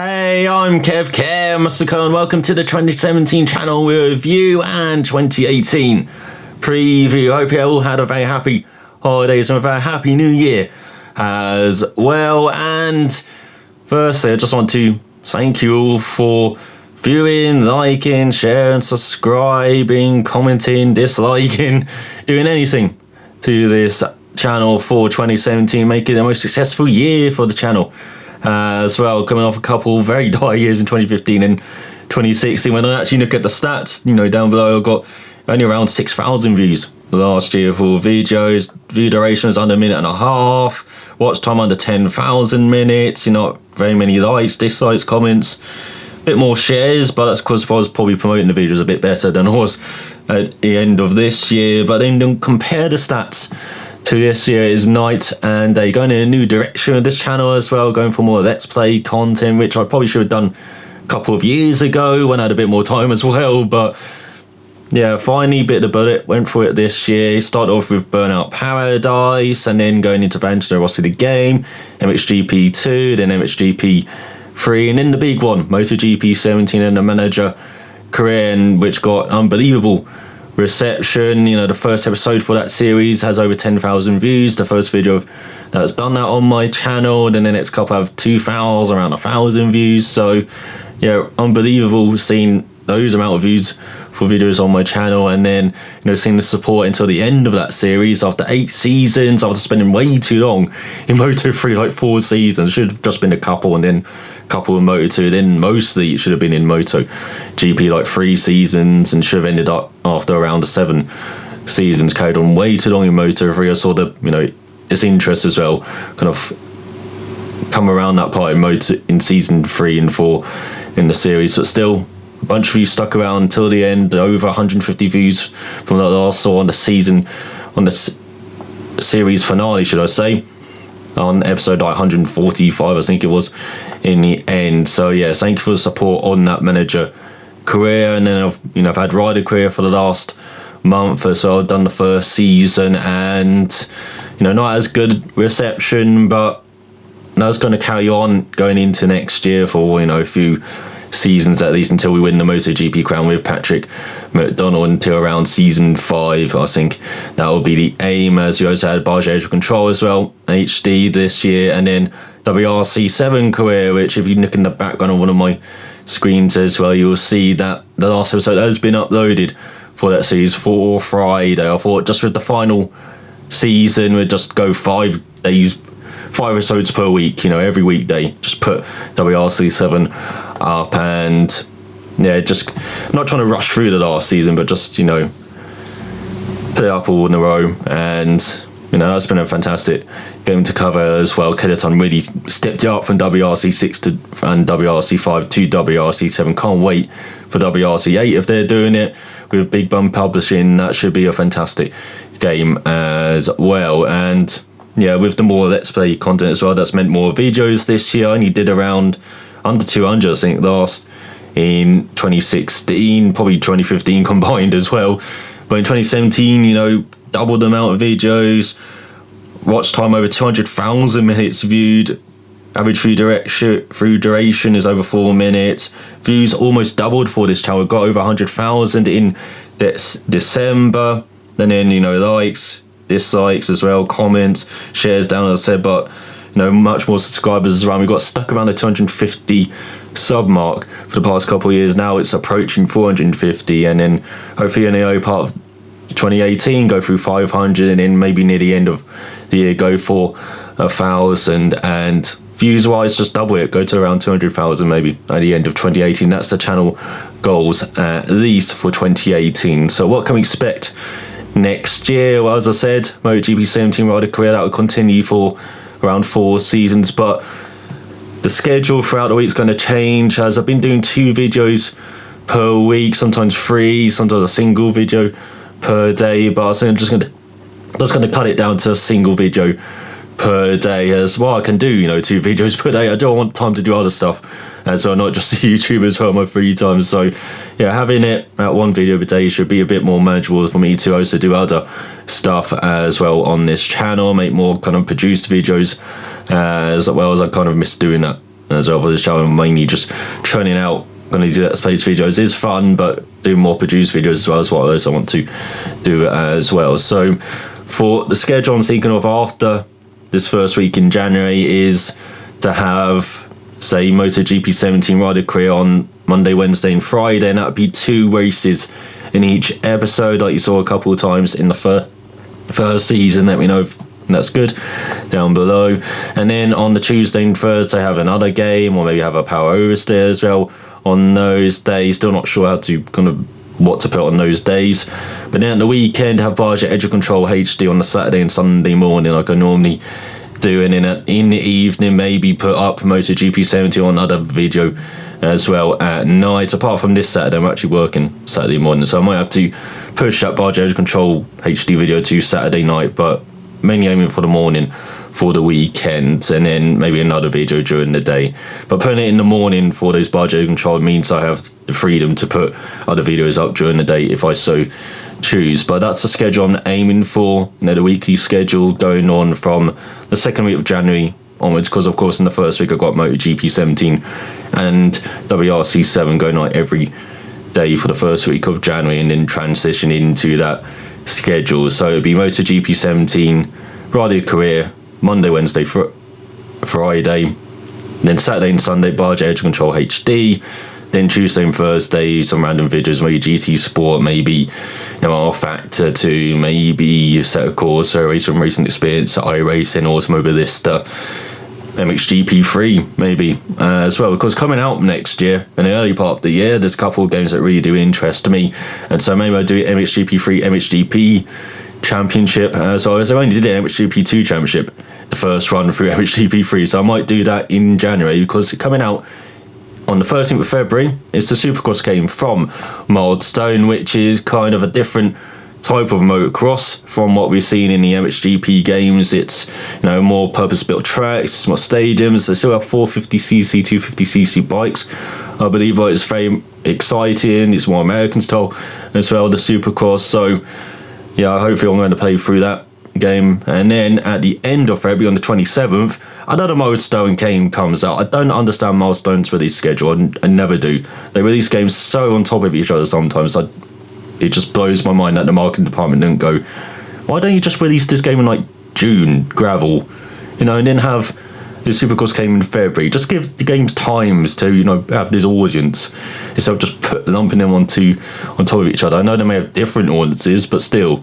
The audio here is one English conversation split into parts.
Hey, I'm ElusiveKev, Mr. Cohen. Welcome to the 2017 channel review and 2018 preview. Hope you all had a very happy holidays and a very happy new year as well. And firstly, I just want to thank you all for viewing, liking, sharing, subscribing, commenting, disliking, doing anything to this channel for 2017, making it the most successful year for the channel as well, coming off a couple very dire years in 2015 and 2016. When I actually look at the stats, down below, I got only around 6,000 views last year for videos. View duration is under a minute and a half, watch time under 10,000 minutes, not very many likes, dislikes, comments, a bit more shares, but that's because I was probably promoting the videos a bit better than I was at the end of this year. But then compare the stats to this year is night and day, going in a new direction with this channel as well, going for more let's play content, which I probably should have done a couple of years ago when I had a bit more time as well. But yeah, finally bit the bullet, went for it this year. Started off with Burnout Paradise and then going into Valentino Rossi the game, MXGP 2, then MXGP 3, and then the big one, MotoGP 17 and the manager career, which got unbelievable reception. The first episode for that series has over 10,000 views. The first video that's done that on my channel. Then the next couple have 2,000, around 1,000 views. So yeah, unbelievable seeing those amount of views for videos on my channel, and then seeing the support until the end of that series after 8 seasons, after spending way too long in Moto 3, like 4 seasons. Should have just been a couple, and then a couple in Moto 2, then mostly it should have been in Moto GP like 3 seasons, and should have ended up after around 7 seasons. Carried on way too long in Moto 3. I saw the its interest as well kind of come around that part in season 3 and 4 in the series, but still a bunch of you stuck around until the end. Over 150 views from that last saw on the season, on the series finale, should I say, on episode 145, I think it was, in the end. So yeah, thank you for the support on that manager career. And then I've had rider career for the last month or so. I've done the first season, and not as good reception, but that's going to carry on going into next year for a few seasons at least, until we win the MotoGP crown with Patrick McDonald, until around season 5. I think that will be the aim, as you also had Barge Control as well, HD this year, and then WRC7 career, which if you look in the background on one of my screens as well, you'll see that the last episode has been uploaded for that series for Friday. I thought just with the final season we'd just go 5 days, 5 episodes per week, every weekday, just put WRC7 up. And yeah, just I'm not trying to rush through the last season, but just put it up all in a row. And that's been a fantastic game to cover as well. Kedaton really stepped it up from WRC6 and WRC5 to WRC7. Can't wait for WRC8 if they're doing it with Big Bum Publishing. That should be a fantastic game as well. And yeah, with the more let's play content as well, that's meant more videos this year. I only did around under 200, I think, last in 2016, probably 2015 combined as well. But in 2017, doubled the amount of videos, watch time over 200,000 minutes viewed, average view duration is over 4 minutes, views almost doubled for this channel. Got over 100,000 in December, and then likes, dislikes as well, comments, shares down, as I said, but much more subscribers as well. We got stuck around the 250 sub mark for the past couple of years. Now it's approaching 450, and then hopefully in the part of 2018 go through 500, and then maybe near the end of the year go for 1,000, and views wise just double it, go to around 200,000 maybe at the end of 2018. That's the channel goals at least for 2018. So what can we expect next year? Well, as I said, MotoGP 17 rider career, that will continue for around 4 seasons, but the schedule throughout the week is going to change, as I've been doing 2 videos per week, sometimes 3, sometimes a single video per day. But I think I'm just going to cut it down to a single video per day, as well. I can do 2 videos per day. I don't want time to do other stuff, so I'm not just YouTube as well, my free time. So yeah, having it at 1 video per day should be a bit more manageable for me to also do other stuff as well on this channel, make more kind of produced videos, as well as I kind of miss doing that as well for this channel. Mainly just churning out one of these Let's Plays videos is fun, but doing more produced videos as well is what I want to do as well. So for the schedule I'm thinking of after this first week in January is to have, say, MotoGP 17 Rider Career on Monday, Wednesday and Friday, and that would be 2 races in each episode like you saw a couple of times in the first season. Let me know if that's good down below. And then on the Tuesday and Thursday have another game, or maybe have a power oversteer as well on those days. Still not sure how to what to put on those days. But then at the weekend have Budget Edge Control HD on the Saturday and Sunday morning like I normally do, and then in the evening maybe put up MotoGP 70 on another video as well at night. Apart from this Saturday, I'm actually working Saturday morning, so I might have to push that Budget Edge Control HD video to Saturday night, but mainly aiming for the morning for the weekend, and then maybe another video during the day. But putting it in the morning for those Budget Edge Control means I have the freedom to put other videos up during the day if I so choose. But that's the schedule I'm aiming for, the weekly schedule going on from the second week of January onwards, because of course in the first week I've got MotoGP 17 and WRC 7 going on every day for the first week of January, and then transition into that schedule. So it'd be MotoGP 17 Rider Career Monday, Wednesday, Friday, then Saturday and Sunday Budget Edge Control HD, then Tuesday and Thursday some random videos, maybe GT Sport, maybe R Factor 2, maybe Set a Course, so some recent experience at iRacing, Automobilista, MXGP3 maybe as well, because coming out next year in the early part of the year there's a couple of games that really do interest me, and so maybe I do MXGP3 MXGP Championship. So I only did an MXGP2 Championship the first run through MXGP3, so I might do that in January, because coming out on the 13th of February it's the Supercross game from Milestone, which is kind of a different type of motocross from what we've seen in the MXGP games. It's more purpose-built tracks, more stadiums. They still have 450cc, 250cc bikes, I believe. But it's very exciting. It's more American style as well, the Supercross. So yeah, hopefully I'm going to play through that game. And then at the end of February on the 27th, another Milestone game comes out. I don't understand Milestone's release schedule. I never do. They release games so on top of each other sometimes. It just blows my mind that the marketing department didn't go, why don't you just release this game in like June, gravel, and then have the Supercross game in February. Just give the games times to have this audience instead of just lumping them on top of each other. I know they may have different audiences, but still,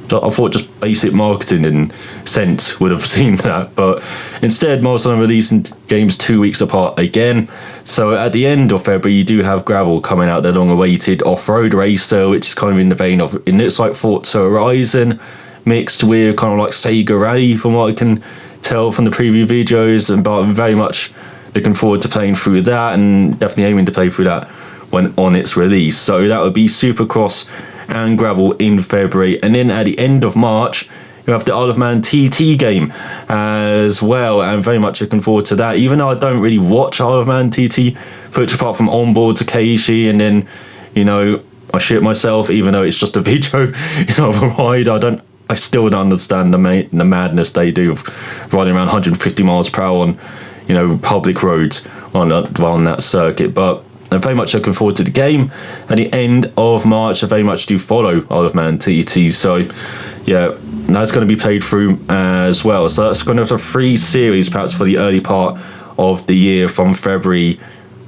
I thought just basic marketing and sense would have seen that, but instead Milestone are releasing games 2 weeks apart again. So at the end of February you do have gravel coming out, the long-awaited off-road racer, which is kind of in the vein of, it looks like Forza Horizon mixed with kind of like Sega Rally from what I can tell from the preview videos, and but I'm very much looking forward to playing through that, and definitely aiming to play through that when on its release. So that would be Supercross and gravel in February, and then at the end of March you have the Isle of Man TT game as well. I'm very much looking forward to that, even though I don't really watch Isle of Man TT much apart from onboard Takeshi, and then I shit myself even though it's just a video of a ride. I still don't understand the madness they do of riding around 150 miles per hour on public roads on that circuit. But I'm very much looking forward to the game. At the end of March, I very much do follow Isle of Man TT. So, yeah, that's going to be played through as well. So that's going to have a free series, perhaps for the early part of the year, from February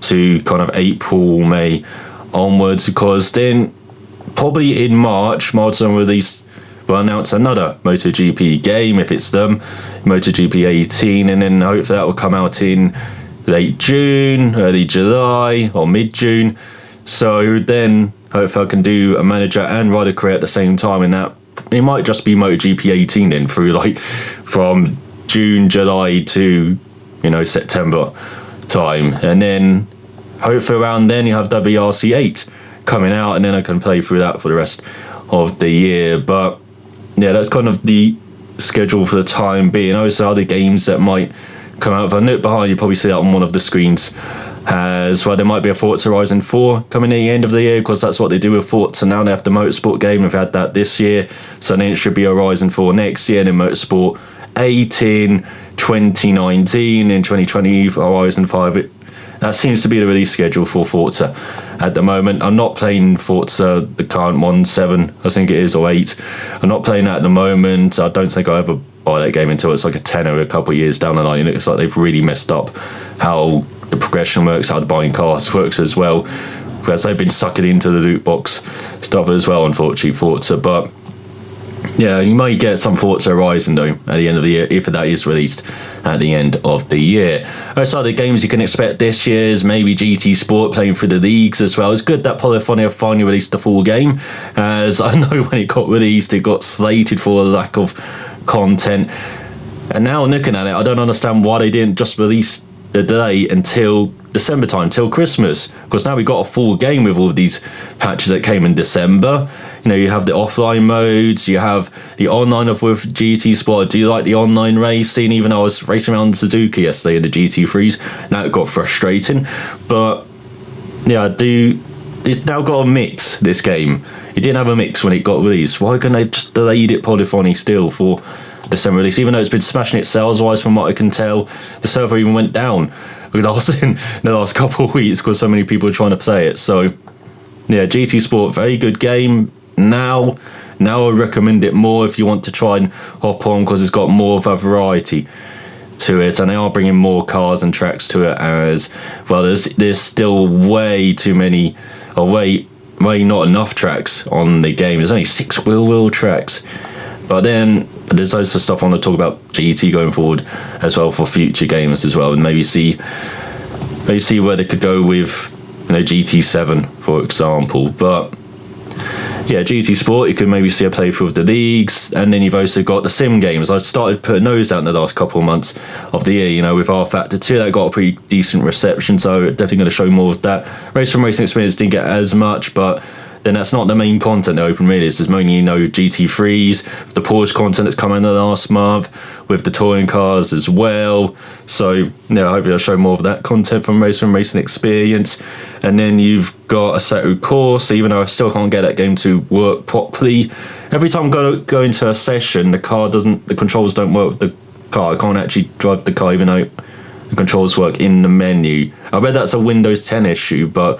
to kind of April, May onwards. Because then, probably in March, Milestone will announce another MotoGP game, if it's them, MotoGP 18, and then hopefully that will come out in late June, early July, or mid-June. So then hopefully I can do a manager and rider career at the same time, and that it might just be MotoGP 18 then through from June, July to September time, and then hopefully around then you have WRC 8 coming out, and then I can play through that for the rest of the year. But yeah, that's kind of the schedule for the time being. Also other games that might come out. If I look behind, you probably see that on one of the screens as well. There might be a Forza Horizon 4 coming at the end of the year, because that's what they do with Forza now. They have the Motorsport game. We've had that this year, so then it should be Horizon 4 next year, and then Motorsport 2018, 2019, and 2020 Horizon 5. That seems to be the release schedule for Forza at the moment. I'm not playing Forza, the current one, 7, I think it is, or 8. I'm not playing that at the moment. I don't think I'll ever buy that game until it's like a 10 or a couple of years down the line. It looks like they've really messed up how the progression works, how the buying cars works as well, because they've been sucking into the loot box stuff as well, unfortunately, Forza. But yeah, you might get some Forza Horizon though at the end of the year, if that is released at the end of the year. Outside the games you can expect this year is maybe GT Sport playing through the leagues as well. It's good that Polyphony have finally released the full game, as I know when it got released it got slated for a lack of content, and now looking at it I don't understand why they didn't just release the delay until December time, till Christmas, because now we got a full game with all of these patches that came in December. You know, you have the offline modes, you have the online of with GT Sport. Do you like the online racing? Even though I was racing around Suzuki yesterday in the GT3s, now it got frustrating. But yeah, I do. It's now got a mix, this game. It didn't have a mix when it got released. Why couldn't they just delayed it Polyphony still for December release? Even though it's been smashing it sales wise, from what I can tell, the server even went down in the last couple of weeks because so many people are trying to play it. So yeah, GT Sport, very good game. Now I recommend it more if you want to try and hop on, because it's got more of a variety to it, and they are bringing more cars and tracks to it as well. There's still way too many, or way not enough tracks on the game. There's only 6 wheel tracks, but then there's loads of stuff I want to talk about GT going forward as well for future games as well, and maybe see where they could go with, you know, GT7 for example. But yeah, GT Sport, you could maybe see a playthrough of the leagues, and then you've also got the sim games. I've started putting those out in the last couple of months of the year, you know, with R Factor 2, that got a pretty decent reception, so definitely going to show more of that. Race from Racing Experience didn't get as much, but then that's not the main content they open really. There's mainly, you know, GT3s, the Porsche content that's come in the last month, with the touring cars as well. So yeah, hopefully I'll show more of that content from Racing Experience. And then you've got Assetto Corsa, even though I still can't get that game to work properly. Every time I go into a session, the controls don't work with the car. I can't actually drive the car even though the controls work in the menu. I bet that's a Windows 10 issue, but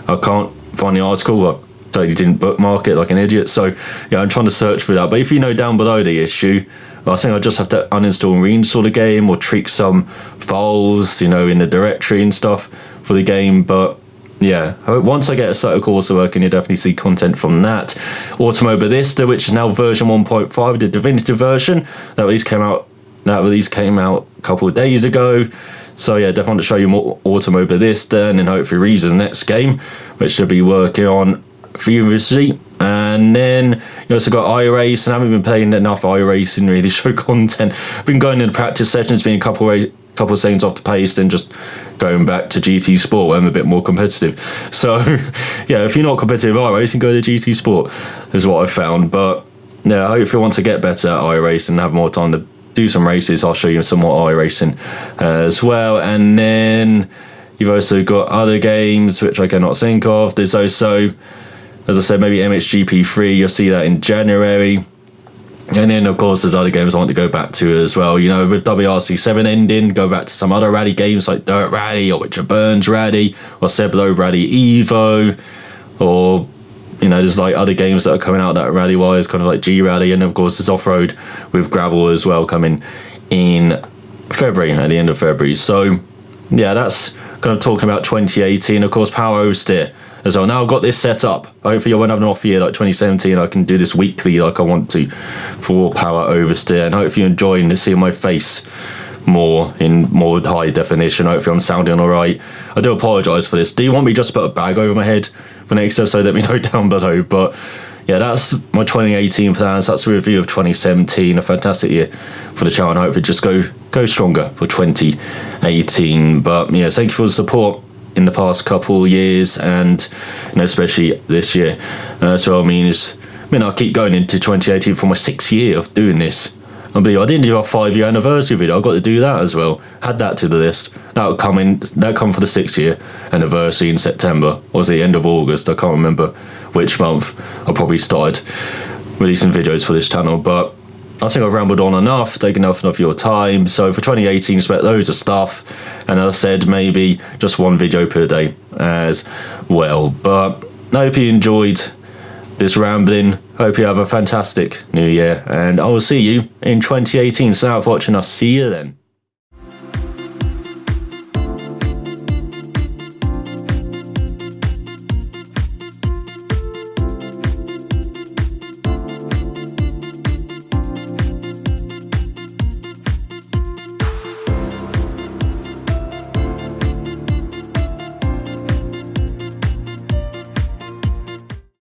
I can't find the article. I totally didn't bookmark it like an idiot, so yeah, I'm trying to search for that. But if you know down below the issue, I think I just have to uninstall and reinstall the game, or tweak some files, you know, in the directory and stuff for the game. But yeah, once I get Assetto Corsa working, you'll definitely see content from that. Automobilista, which is now version 1.5, the definitive version, that release came out a couple of days ago. So yeah, definitely want to show you more Automobilista, and then hopefully Reese's next game, which she'll be working on previously. And then you also got iRace, and I haven't been playing enough iRacing really show content. I've been going in practice sessions, being a couple of seconds off the pace, then just going back to GT Sport where I'm a bit more competitive. So yeah, if you're not competitive iRacing, go to GT Sport is what I found. But yeah, hopefully once I get better at iRacing and have more time to do some races, I'll show you some more iRacing as well. And then you've also got other games which I cannot think of. There's also, as I said, maybe MXGP3, you'll see that in January. And then of course there's other games I want to go back to as well, you know, with WRC7 ending, go back to some other rally games like Dirt Rally or Richard Burns Rally or Seblo Rally Evo, or you know, there's like other games that are coming out that are rally wise, kind of like G Rally. And of course there's off-road with gravel as well coming in February, at the end of February. So yeah, that's kind of talking about 2018. Of course, Power Oversteer as well. Now I've got this set up. Hopefully I won't have an off year like 2017. I can do this weekly like I want to for Power Oversteer, and hopefully you're enjoying seeing my face more in more high definition. Hopefully I'm sounding alright. I do apologise for this. Do you want me just to put a bag over my head for next episode? Let me know down below. But yeah, that's my 2018 plans. That's a review of 2017. A fantastic year for the channel, and hopefully just go stronger for 2018. But yeah, thank you for the support in the past couple years, and you know, especially this year. So I mean, I'll keep going into 2018 for my 6th year of doing this. I didn't do our 5-year anniversary video. I've got to do that as well. Add that to the list. That'll come for the 6th year anniversary in September, or was it the end of August? I can't remember which month I probably started releasing videos for this channel. But I think I've rambled on enough, taken enough of your time. So for 2018, expect loads of stuff. And as I said, maybe just one video per day as well. But I hope you enjoyed this rambling. Hope you have a fantastic new year. And I will see you in 2018. So out for watching. I'll see you then.